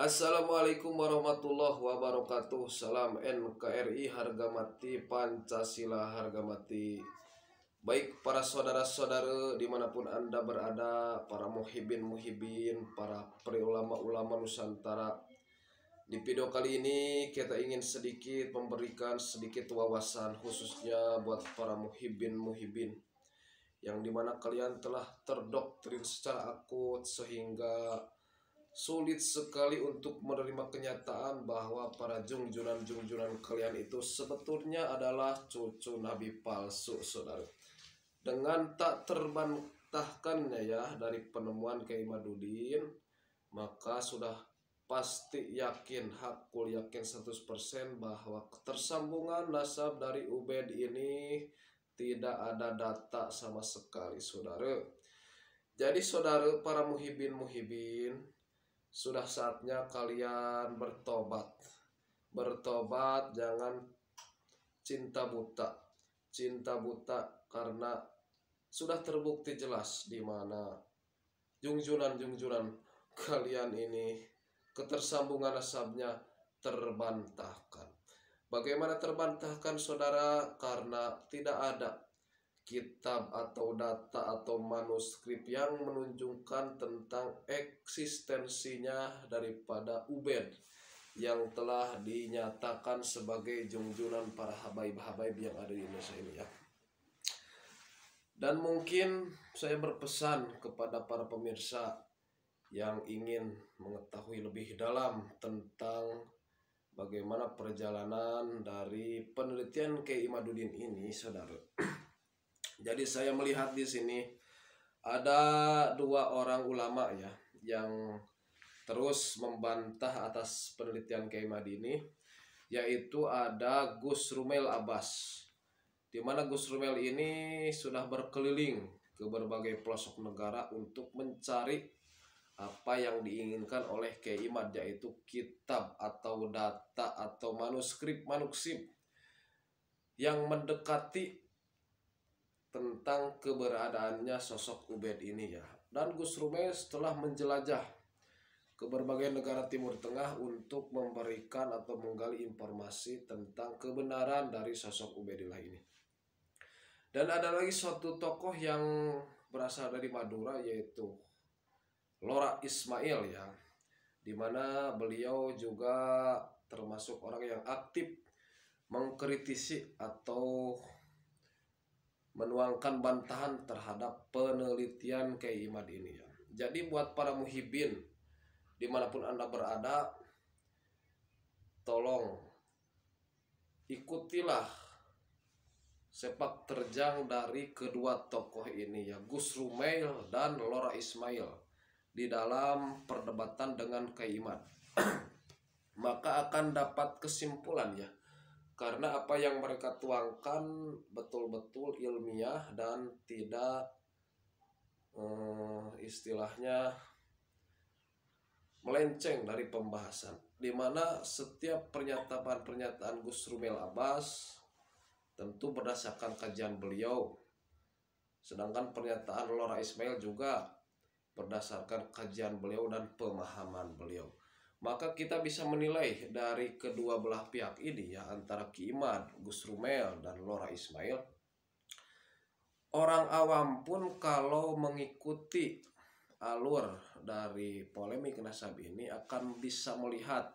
Assalamualaikum warahmatullahi wabarakatuh. Salam NKRI harga mati, Pancasila harga mati. Baik para saudara-saudara dimanapun anda berada, para muhibin, para ulama Nusantara. Di video kali ini kita ingin sedikit memberikan sedikit wawasan khususnya buat para muhibin yang dimana kalian telah terdoktrin secara akut sehingga sulit sekali untuk menerima kenyataan bahwa para junjunan kalian itu sebetulnya adalah cucu nabi palsu, saudara. Dengan tak terbantahkannya ya dari penemuan Kiai Imaduddin, maka sudah pasti hakul yakin 100% bahwa ketersambungan nasab dari Ubaid ini tidak ada data sama sekali, saudara. Jadi saudara, para muhibin, sudah saatnya kalian bertobat. Bertobat, jangan cinta buta. Cinta buta karena sudah terbukti jelas di mana junjunan kalian ini ketersambungan nasabnya terbantahkan. Bagaimana terbantahkan, saudara? Karena tidak ada kitab atau data atau manuskrip yang menunjukkan tentang eksistensinya daripada Ubaid yang telah dinyatakan sebagai junjunan para habaib yang ada di Indonesia ini ya. Dan mungkin saya berpesan kepada para pemirsa yang ingin mengetahui lebih dalam tentang bagaimana perjalanan dari penelitian Kiai Imaduddin ini, saudara. Jadi saya melihat di sini ada dua orang ulama ya yang terus membantah atas penelitian Kiai Imaduddin ini, yaitu ada Gus Rumel Abbas. Di mana Gus Rumel ini sudah berkeliling ke berbagai pelosok negara untuk mencari apa yang diinginkan oleh Kiai Imad, yaitu kitab atau data atau manuskrip yang mendekati tentang keberadaannya sosok Ubaid ini ya. Dan Gus Rumel setelah menjelajah ke berbagai negara Timur Tengah untuk memberikan atau menggali informasi tentang kebenaran dari sosok Ubaidillah ini. Dan ada lagi suatu tokoh yang berasal dari Madura, yaitu Lora Ismail ya, dimana beliau juga termasuk orang yang aktif mengkritisi atau menuangkan bantahan terhadap penelitian Kiai Imad ini ya. Jadi buat para muhibin dimanapun anda berada, tolong ikutilah sepak terjang dari kedua tokoh ini ya, Gus Rumel dan Lora Ismail, di dalam perdebatan dengan Kiai Imad. Maka akan dapat kesimpulan ya, karena apa yang mereka tuangkan betul-betul ilmiah dan tidak istilahnya melenceng dari pembahasan, dimana setiap pernyataan Gus Rumel Abbas tentu berdasarkan kajian beliau, sedangkan pernyataan Lora Ismail juga berdasarkan kajian beliau dan pemahaman beliau. Maka kita bisa menilai dari kedua belah pihak ini ya, antara Ki Imad, Gus Rumel, dan Lora Ismail. Orang awam pun kalau mengikuti alur dari polemik nasab ini akan bisa melihat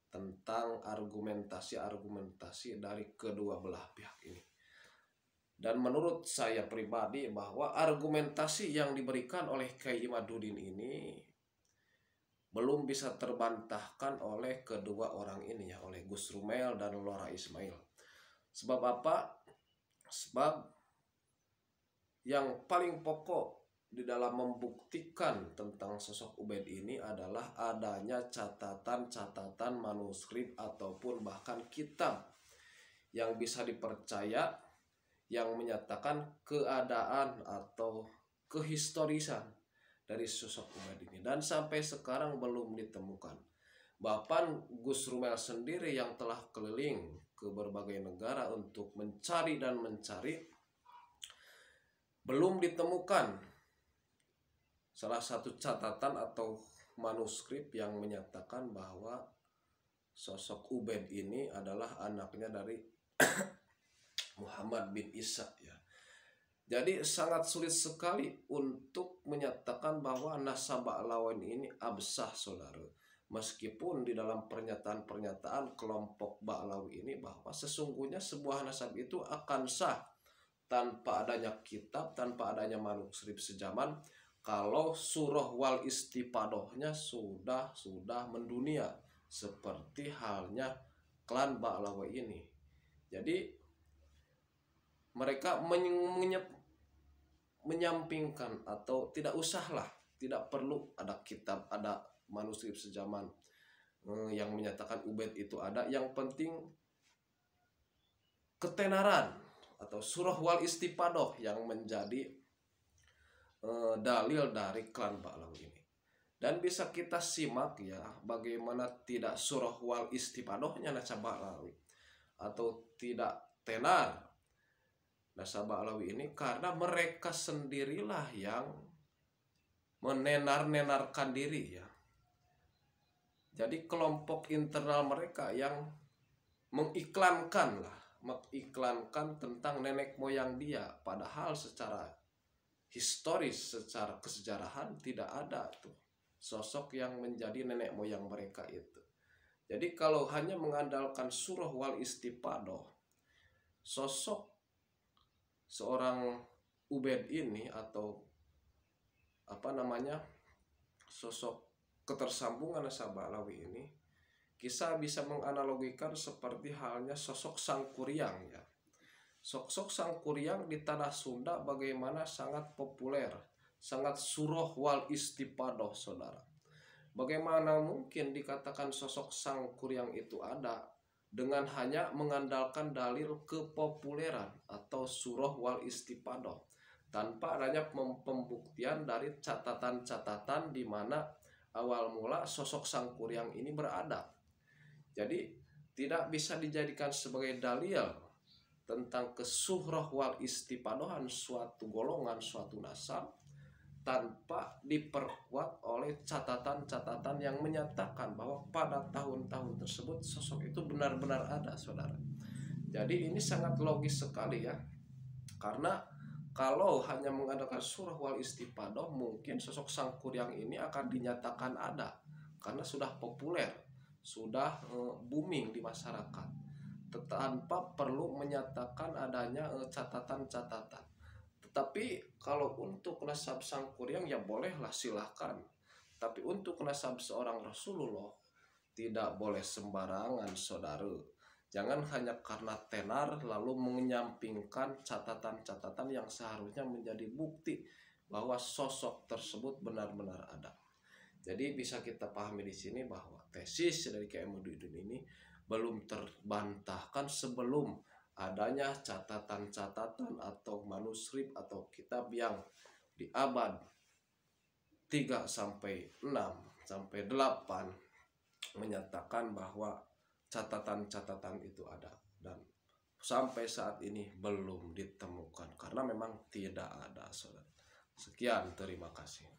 tentang argumentasi dari kedua belah pihak ini. Dan menurut saya pribadi bahwa argumentasi yang diberikan oleh Kiai Imaduddin ini belum bisa terbantahkan oleh kedua orang ini ya, oleh Gus Rumel dan Lora Ismail. Sebab apa? Sebab yang paling pokok di dalam membuktikan tentang sosok Ubaid ini adalah adanya catatan manuskrip ataupun bahkan kitab yang bisa dipercaya yang menyatakan keadaan atau kehistorisan dari sosok Ubaid ini, dan sampai sekarang belum ditemukan. Bahkan Gus Rumel sendiri yang telah keliling ke berbagai negara untuk mencari belum ditemukan salah satu catatan atau manuskrip yang menyatakan bahwa sosok Ubaid ini adalah anaknya dari Muhammad bin Isa ya. Jadi sangat sulit sekali untuk menyatakan bahwa nasab Ba'lawi ini absah, saudara. Meskipun di dalam pernyataan-pernyataan kelompok Ba'lawi ini bahwa sesungguhnya sebuah nasab itu akan sah tanpa adanya kitab, tanpa adanya manuskrip sejaman, kalau surah wal istipadohnya sudah mendunia, seperti halnya klan Ba'lawi ini. Jadi mereka menyampingkan atau tidak usahlah, tidak perlu ada kitab, ada manuskrip sejaman yang menyatakan Ubaid itu ada. Yang penting ketenaran atau surah wal istipadoh yang menjadi dalil dari klan Ba'lawi ini. Dan bisa kita simak ya bagaimana tidak surah wal istipadohnya nasab Ba'lawi atau tidak tenar nasab Ba'lawi ini, karena mereka sendirilah yang menenar-nenarkan diri ya. Jadi kelompok internal mereka yang mengiklankan tentang nenek moyang dia, padahal secara historis, secara kesejarahan tidak ada tuh sosok yang menjadi nenek moyang mereka itu. Jadi kalau hanya mengandalkan surah wal istipadoh, sosok seorang Ubaid ini atau sosok ketersambungan nasab Ba'lawi ini, kita bisa menganalogikan seperti halnya sosok Sang Kuryang ya. Sosok Sang Kuryang di tanah Sunda bagaimana sangat populer, sangat surah wal istipadoh, saudara. Bagaimana mungkin dikatakan sosok Sang Kuryang itu ada dengan hanya mengandalkan dalil kepopuleran atau surah wal istipadoh, tanpa adanya pembuktian dari catatan-catatan di mana awal mula sosok Sang Kuryang ini berada. Jadi tidak bisa dijadikan sebagai dalil tentang kesurah wal istipadohan suatu golongan, suatu nasab, tanpa diperkuat oleh catatan-catatan yang menyatakan bahwa pada tahun-tahun tersebut sosok itu benar-benar ada, saudara. Jadi ini sangat logis sekali ya, karena kalau hanya mengadakan surah wal istipadoh, mungkin sosok Sang Kuryang ini akan dinyatakan ada karena sudah populer, sudah booming di masyarakat, tanpa perlu menyatakan adanya catatan-catatan. Tetapi kalau untuk nasab Sang Kuryang ya bolehlah, silahkan. Tapi untuk nasab seorang Rasulullah tidak boleh sembarangan, saudara. Jangan hanya karena tenar lalu menyampingkan catatan-catatan yang seharusnya menjadi bukti bahwa sosok tersebut benar-benar ada. Jadi bisa kita pahami di sini bahwa tesis dari Kiai Muhyiddin ini belum terbantahkan sebelum adanya catatan-catatan atau manuskrip atau kitab yang di abad 3 sampai 6 sampai 8 menyatakan bahwa catatan-catatan itu ada, dan sampai saat ini belum ditemukan karena memang tidak ada, saudara. Sekian, terima kasih.